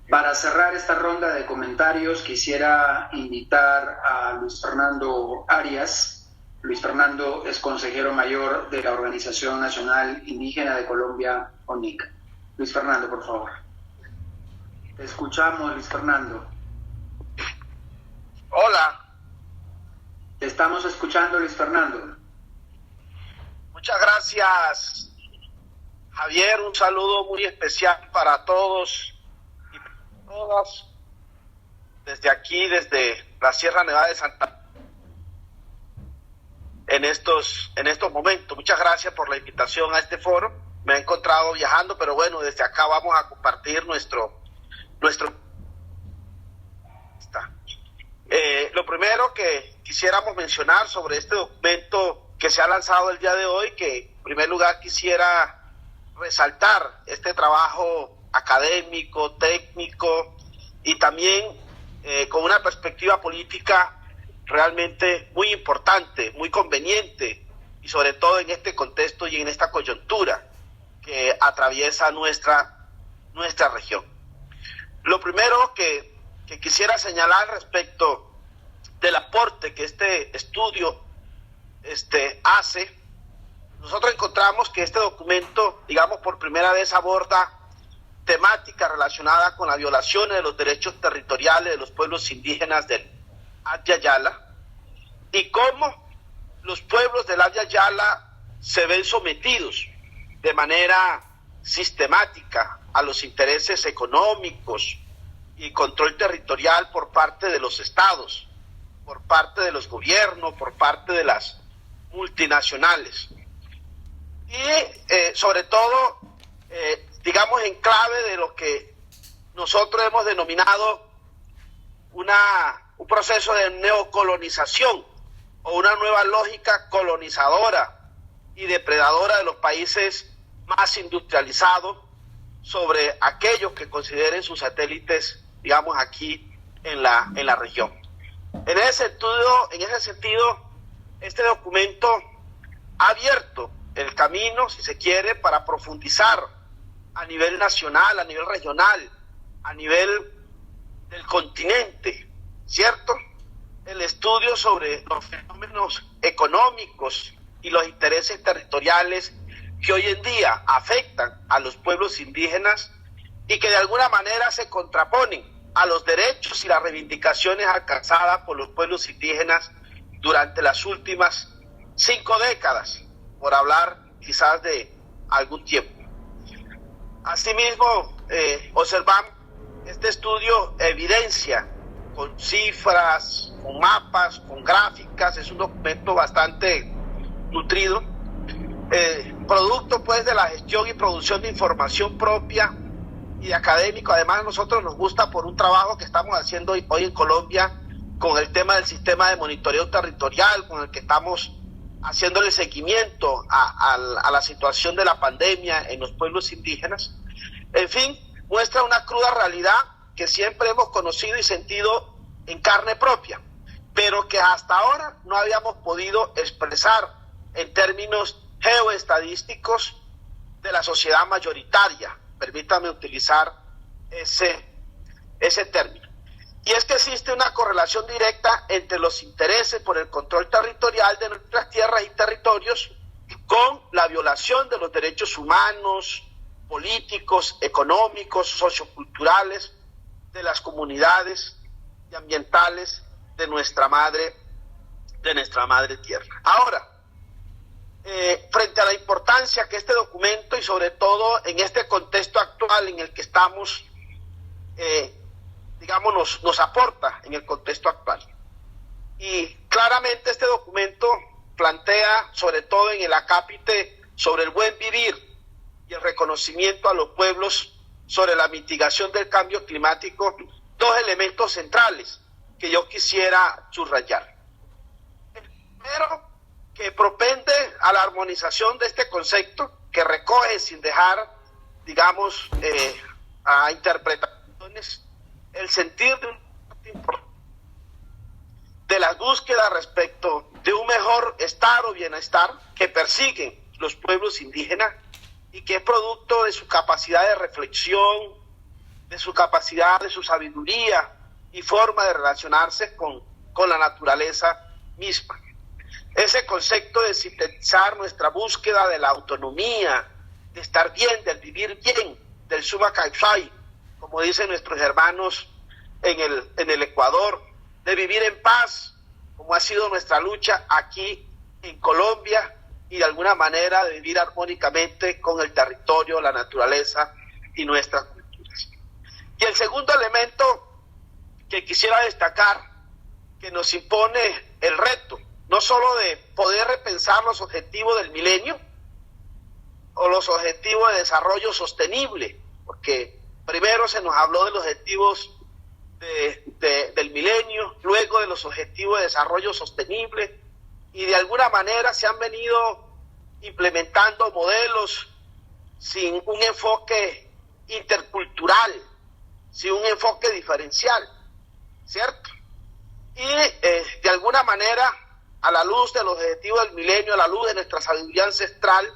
Para cerrar esta ronda de comentarios, quisiera invitar a Luis Fernando Arias. Luis Fernando es consejero mayor de la Organización Nacional Indígena de Colombia, ONIC. Luis Fernando, por favor. Te escuchamos, Luis Fernando. Hola. Te estamos escuchando, Luis Fernando. Muchas gracias, Javier. Un saludo muy especial para todos y para todas desde aquí, desde la Sierra Nevada de Santa en estos momentos. Muchas gracias por la invitación a este foro. Me he encontrado viajando, pero bueno, desde acá vamos a compartir nuestro lo primero que quisiéramos mencionar sobre este documento que se ha lanzado el día de hoy, que en primer lugar quisiera resaltar este trabajo académico, técnico y también con una perspectiva política realmente muy importante, muy conveniente, y sobre todo en este contexto y en esta coyuntura que atraviesa nuestra región. Lo primero que quisiera señalar respecto del aporte que este estudio hace, nosotros encontramos que este documento, digamos, por primera vez aborda temática relacionada con la violación de los derechos territoriales de los pueblos indígenas del Abya Yala y cómo los pueblos del Abya Yala se ven sometidos de manera sistemática a los intereses económicos y control territorial por parte de los estados, por parte de los gobiernos, por parte de las multinacionales. Y sobre todo, digamos, en clave de lo que nosotros hemos denominado un proceso de neocolonización o una nueva lógica colonizadora y depredadora de los países más industrializados sobre aquellos que consideren sus satélites, digamos, aquí en la región. En ese sentido, este documento ha abierto el camino, si se quiere, para profundizar a nivel nacional, a nivel regional, a nivel del continente, ¿cierto? El estudio sobre los fenómenos económicos y los intereses territoriales que hoy en día afectan a los pueblos indígenas y que de alguna manera se contraponen a los derechos y las reivindicaciones alcanzadas por los pueblos indígenas durante las últimas 5 décadas, por hablar quizás de algún tiempo. Asimismo, observamos este estudio evidencia con cifras, con mapas, con gráficas, es un documento bastante nutrido, producto pues de la gestión y producción de información propia y académico. Además, a nosotros nos gusta por un trabajo que estamos haciendo hoy en Colombia con el tema del sistema de monitoreo territorial, con el que estamos haciéndole seguimiento a la situación de la pandemia en los pueblos indígenas. En fin, muestra una cruda realidad que siempre hemos conocido y sentido en carne propia, pero que hasta ahora no habíamos podido expresar en términos geoestadísticos de la sociedad mayoritaria. Permítame utilizar ese término. Y es que existe una correlación directa entre los intereses por el control territorial de nuestras tierras y territorios con la violación de los derechos humanos, políticos, económicos, socioculturales de las comunidades y ambientales de nuestra madre tierra. Ahora, frente a la importancia que este documento y sobre todo en este contexto actual en el que estamos, digamos, nos aporta en el contexto actual. Y claramente este documento plantea, sobre todo en el acápite sobre el buen vivir y el reconocimiento a los pueblos sobre la mitigación del cambio climático, 2 elementos centrales que yo quisiera subrayar. El primero, que propende a la armonización de este concepto, que recoge sin dejar, digamos, a interpretaciones, el sentir de las búsquedas respecto de un mejor estado o bienestar que persiguen los pueblos indígenas y que es producto de su capacidad de reflexión, de su capacidad, de su sabiduría y forma de relacionarse con la naturaleza misma. Ese concepto de sintetizar nuestra búsqueda de la autonomía, de estar bien, del vivir bien, del summa causai, como dicen nuestros hermanos en el Ecuador, de vivir en paz, como ha sido nuestra lucha aquí en Colombia, y de alguna manera de vivir armónicamente con el territorio, la naturaleza y nuestras culturas. Y el segundo elemento que quisiera destacar, que nos impone el reto, no solo de poder repensar los objetivos del milenio o los objetivos de desarrollo sostenible, porque primero se nos habló de los objetivos del milenio, luego de los objetivos de desarrollo sostenible, y de alguna manera se han venido implementando modelos sin un enfoque intercultural, sin un enfoque diferencial, ¿cierto? Y de alguna manera, a la luz de los objetivos del milenio, a la luz de nuestra sabiduría ancestral,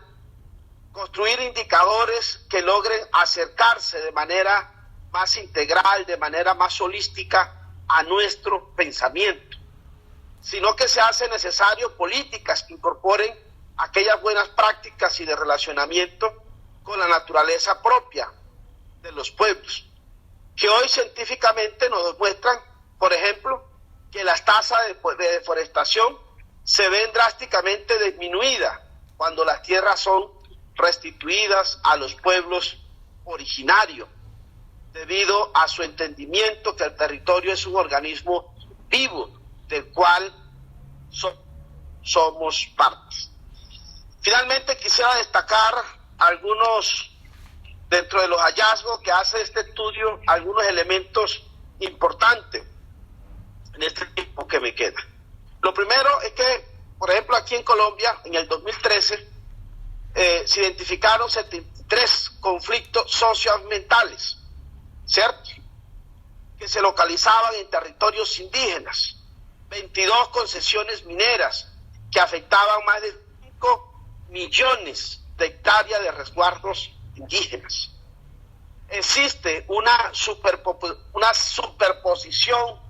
construir indicadores que logren acercarse de manera más integral, de manera más holística a nuestro pensamiento, sino que se hace necesario políticas que incorporen aquellas buenas prácticas y de relacionamiento con la naturaleza propia de los pueblos, que hoy científicamente nos demuestran, por ejemplo, que las tasas de deforestación se ven drásticamente disminuidas cuando las tierras son restituidas a los pueblos originarios, debido a su entendimiento que el territorio es un organismo vivo, del cual somos partes. Finalmente quisiera destacar algunos, dentro de los hallazgos que hace este estudio, algunos elementos importantes en este tiempo que me queda. Lo primero es que, por ejemplo, aquí en Colombia, en el 2013, se identificaron 73 conflictos socioambientales, ¿cierto?, que se localizaban en territorios indígenas, 22 concesiones mineras que afectaban más de 5 millones de hectáreas de resguardos indígenas. Existe una superposición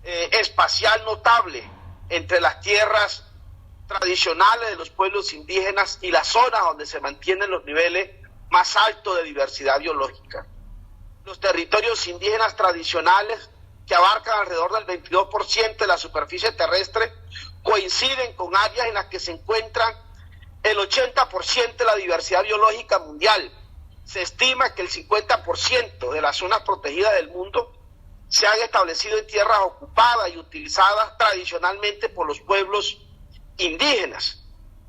espacial notable entre las tierras tradicionales de los pueblos indígenas y las zonas donde se mantienen los niveles más altos de diversidad biológica. Los territorios indígenas tradicionales, que abarcan alrededor del 22% de la superficie terrestre, coinciden con áreas en las que se encuentran el 80% de la diversidad biológica mundial. Se estima que el 50% de las zonas protegidas del mundo se han establecido en tierras ocupadas y utilizadas tradicionalmente por los pueblos indígenas.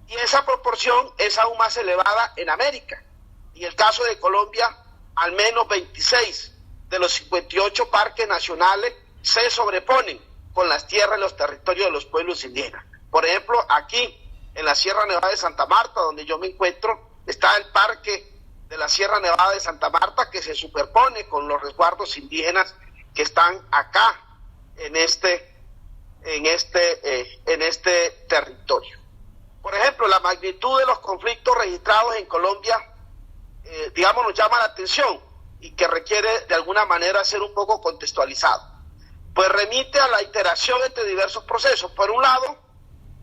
Y esa proporción es aún más elevada en América. Y en el caso de Colombia, al menos 26 de los 58 parques nacionales se sobreponen con las tierras y los territorios de los pueblos indígenas. Por ejemplo, aquí en la Sierra Nevada de Santa Marta, donde yo me encuentro, está el parque de la Sierra Nevada de Santa Marta, que se superpone con los resguardos indígenas que están acá en este territorio. Por ejemplo, la magnitud de los conflictos registrados en Colombia, nos llama la atención, y que requiere de alguna manera ser un poco contextualizado, pues remite a la interacción entre diversos procesos. Por un lado,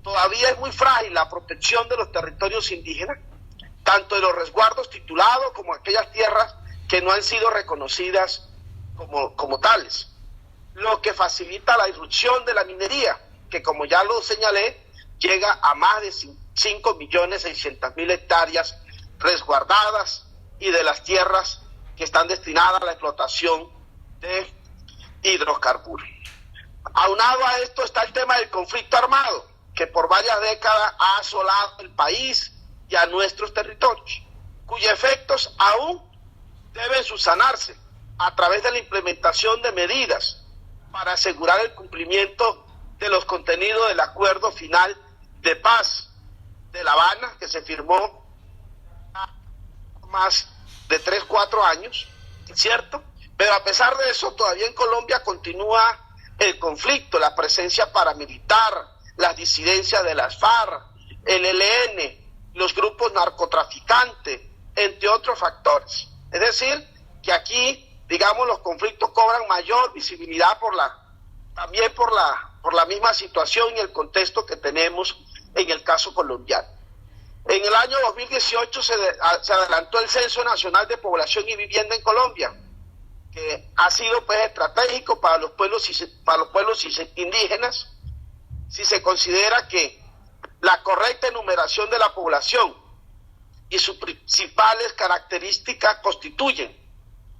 todavía es muy frágil la protección de los territorios indígenas, tanto de los resguardos titulados como aquellas tierras que no han sido reconocidas como tales, lo que facilita la irrupción de la minería, que, como ya lo señalé, llega a más de 5.600.000 hectáreas resguardadas, y de las tierras que están destinadas a la explotación de hidrocarburos. Aunado a esto está el tema del conflicto armado, que por varias décadas ha asolado el país y a nuestros territorios, cuyos efectos aún deben subsanarse a través de la implementación de medidas para asegurar el cumplimiento de los contenidos del acuerdo final de paz de La Habana, que se firmó más de 3-4 años, ¿cierto? Pero a pesar de eso, todavía en Colombia continúa el conflicto, la presencia paramilitar, las disidencias de las FARC, el ELN, los grupos narcotraficantes, entre otros factores. Es decir, que aquí digamos, los conflictos cobran mayor visibilidad también por la misma situación y el contexto que tenemos en el caso colombiano. En el año 2018 se adelantó el Censo Nacional de Población y Vivienda en Colombia, que ha sido pues estratégico para los pueblos indígenas, si se considera que la correcta enumeración de la población y sus principales características constituyen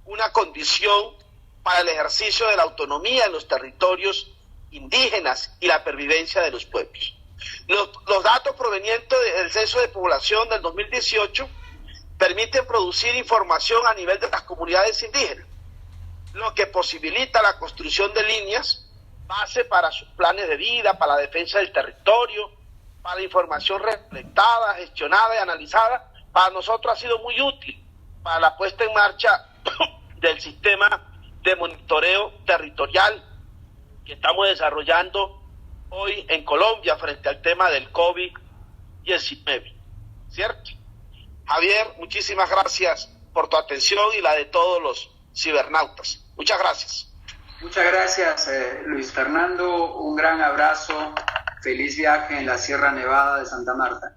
una condición para el ejercicio de la autonomía en los territorios indígenas y la pervivencia de los pueblos. Los datos provenientes del Censo de Población del 2018 permiten producir información a nivel de las comunidades indígenas, lo que posibilita la construcción de líneas base para sus planes de vida, para la defensa del territorio, para la información recolectada, gestionada y analizada. Para nosotros ha sido muy útil para la puesta en marcha del sistema de monitoreo territorial que estamos desarrollando hoy en Colombia frente al tema del COVID-19, ¿cierto? Javier, muchísimas gracias por tu atención y la de todos los cibernautas. Muchas gracias. Muchas gracias, Luis Fernando. Un gran abrazo. Feliz viaje en la Sierra Nevada de Santa Marta.